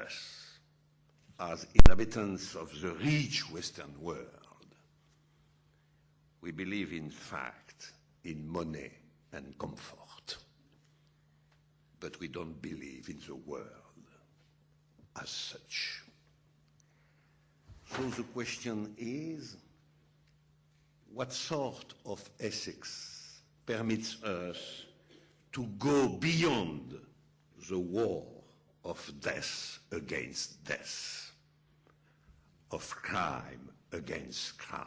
us, as inhabitants of the rich Western world, we believe, in fact, in money and comfort. But we don't believe in the world as such. So the question is, what sort of ethics permits us to go beyond the war of death against death, of crime against crime,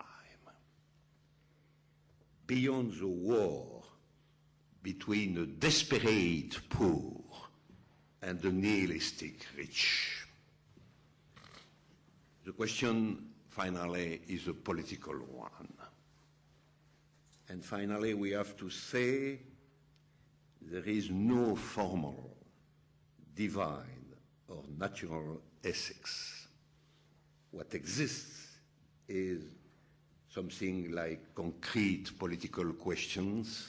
beyond the war between the desperate poor and the nihilistic rich? The question, finally, is a political one. And finally, we have to say there is no formal, divine, or natural ethics. What exists is something like concrete political questions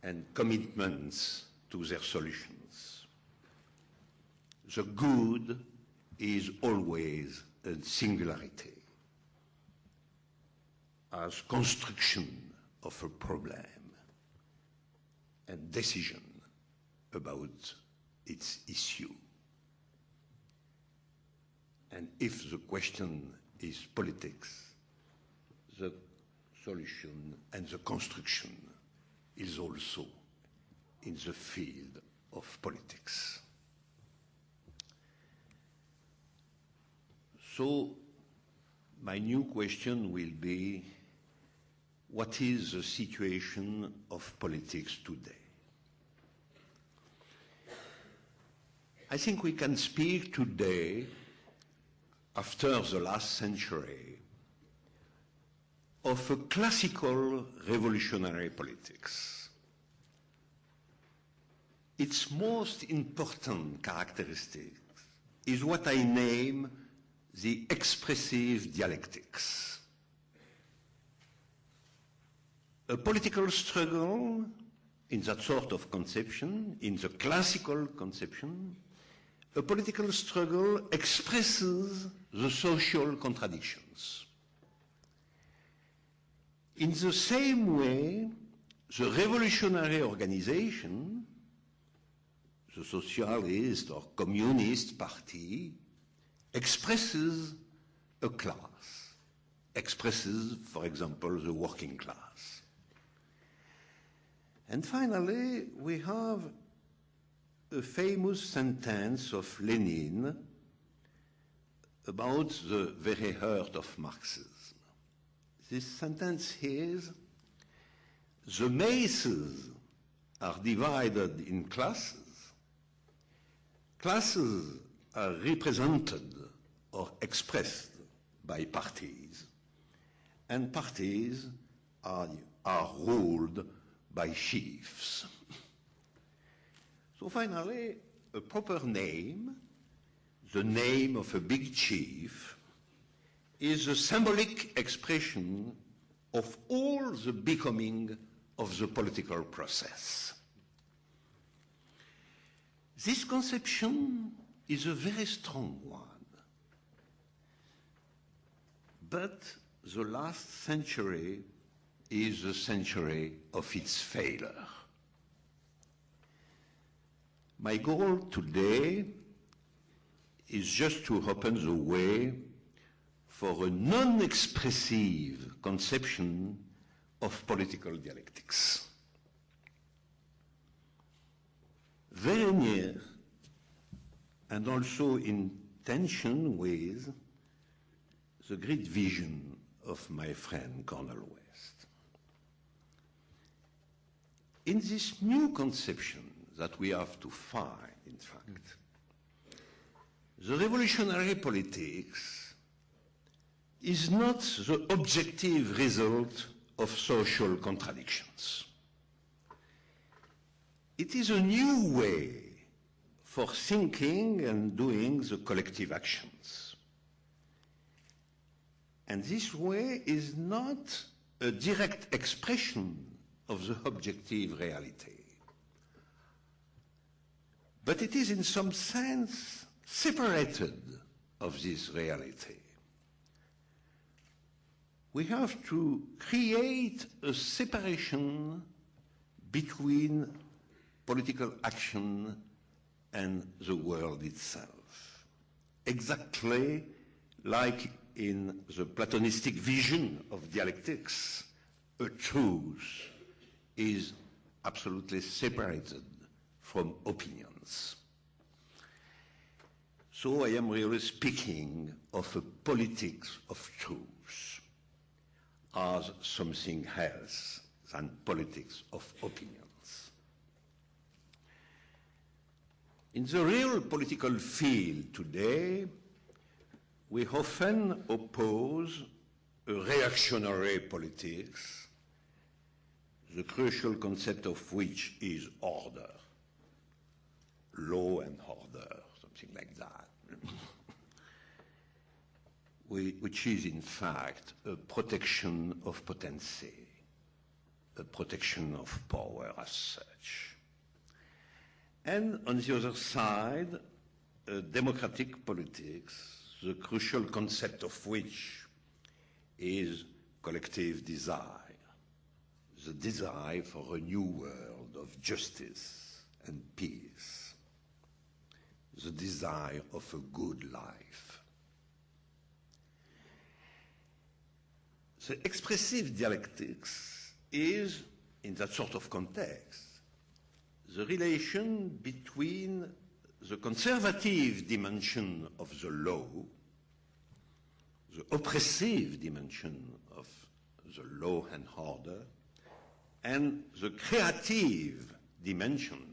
and commitments to their solutions. The good is always a singularity, as construction of a problem and decision about its issue. And if the question is politics, the solution and the construction is also in the field of politics. So my new question will be, what is the situation of politics today? I think we can speak today, after the last century, of a classical revolutionary politics. Its most important characteristic is what I name the expressive dialectics. A political struggle in that sort of conception, in the classical conception, a political struggle expresses the social contradictions. In the same way, the revolutionary organization, the socialist or communist party, expresses a class, expresses, for example, the working class. And finally, we have a famous sentence of Lenin about the very heart of Marxism. This sentence is, the masses are divided in classes. Classes are represented or expressed by parties, and parties are ruled by chiefs. So finally, a proper name, the name of a big chief, is a symbolic expression of all the becoming of the political process. This conception is a very strong one, but the last century is the century of its failure. My goal today is just to open the way for a non-expressive conception of political dialectics. Very near, and also in tension with, the great vision of my friend Cornel West. In this new conception that we have to find, in fact, the revolutionary politics is not the objective result of social contradictions. It is a new way for thinking and doing the collective actions. And this way is not a direct expression of the objective reality, but it is in some sense separated of this reality. We have to create a separation between political action and the world itself, exactly like in the Platonistic vision of dialectics. A truth is absolutely separated from opinions. So I am really speaking of a politics of truth as something else than politics of opinions. In the real political field today, we often oppose a reactionary politics, the crucial concept of which is order, law and order, something like that, which is in fact a protection of potency, a protection of power as such. And on the other side, democratic politics, the crucial concept of which is collective desire, the desire for a new world of justice and peace, the desire of a good life. The expressive dialectics is, in that sort of context, the relation between the conservative dimension of the law, the oppressive dimension of the law and order, and the creative dimension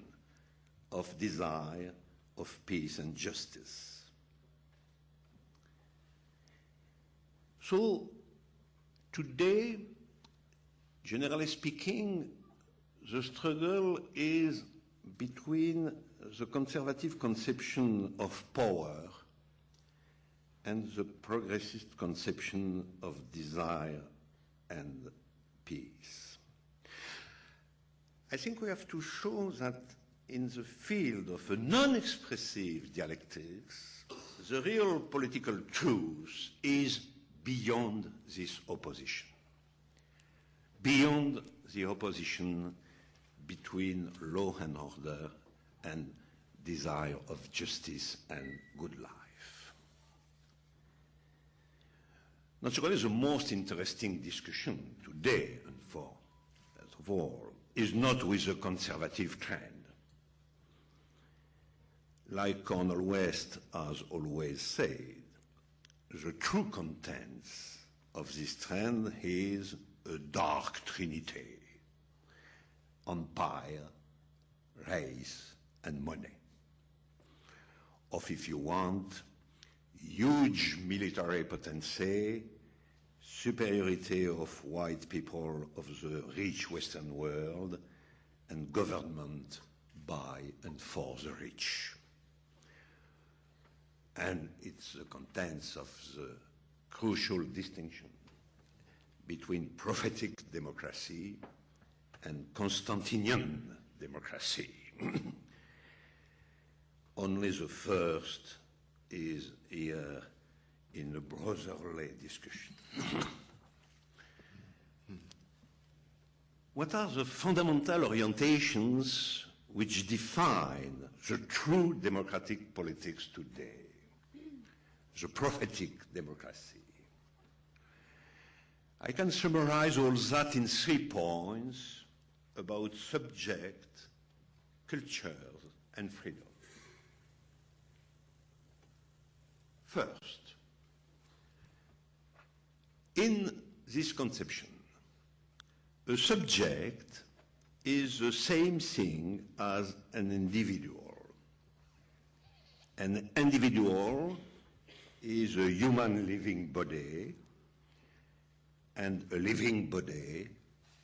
of desire of peace and justice. So, today, generally speaking, the struggle is between the conservative conception of power and the progressist conception of desire and peace. I think we have to show that in the field of a non-expressive dialectics, the real political truth is beyond this opposition, beyond the opposition between law and order and desire of justice and good life. Naturally, the most interesting discussion today, and for first of all, is not with the conservative trend. Like Cornel West has always said, the true contents of this trend is a dark trinity: empire, race, and money. Of, if you want, huge military potency, superiority of white people of the rich Western world, and government by and for the rich. And it's the contents of the crucial distinction between prophetic democracy and Constantinian democracy. Only the first is here in a brotherly discussion. What are the fundamental orientations which define the true democratic politics today? The prophetic democracy. I can summarize all that in 3 points about subject, culture, and freedom. First, in this conception, a subject is the same thing as an individual. An individual is a human living body, and a living body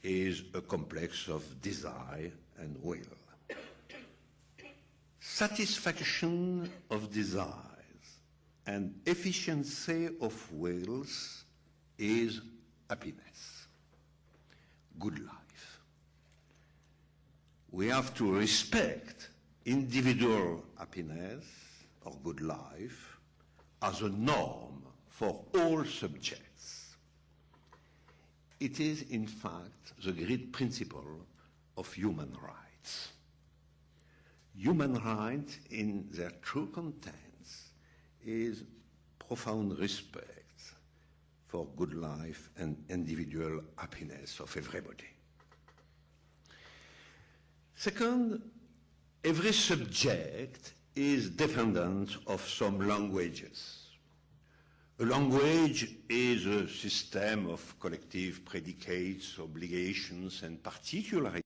is a complex of desire and will. Satisfaction of desires and efficiency of wills is happiness, good life. We have to respect individual happiness or good life as a norm for all subjects. It is, in fact, the great principle of human rights. Human rights, in their true contents, is profound respect for good life and individual happiness of everybody. Second, every subject is dependent of some languages. A language is a system of collective predicates, obligations, and particularities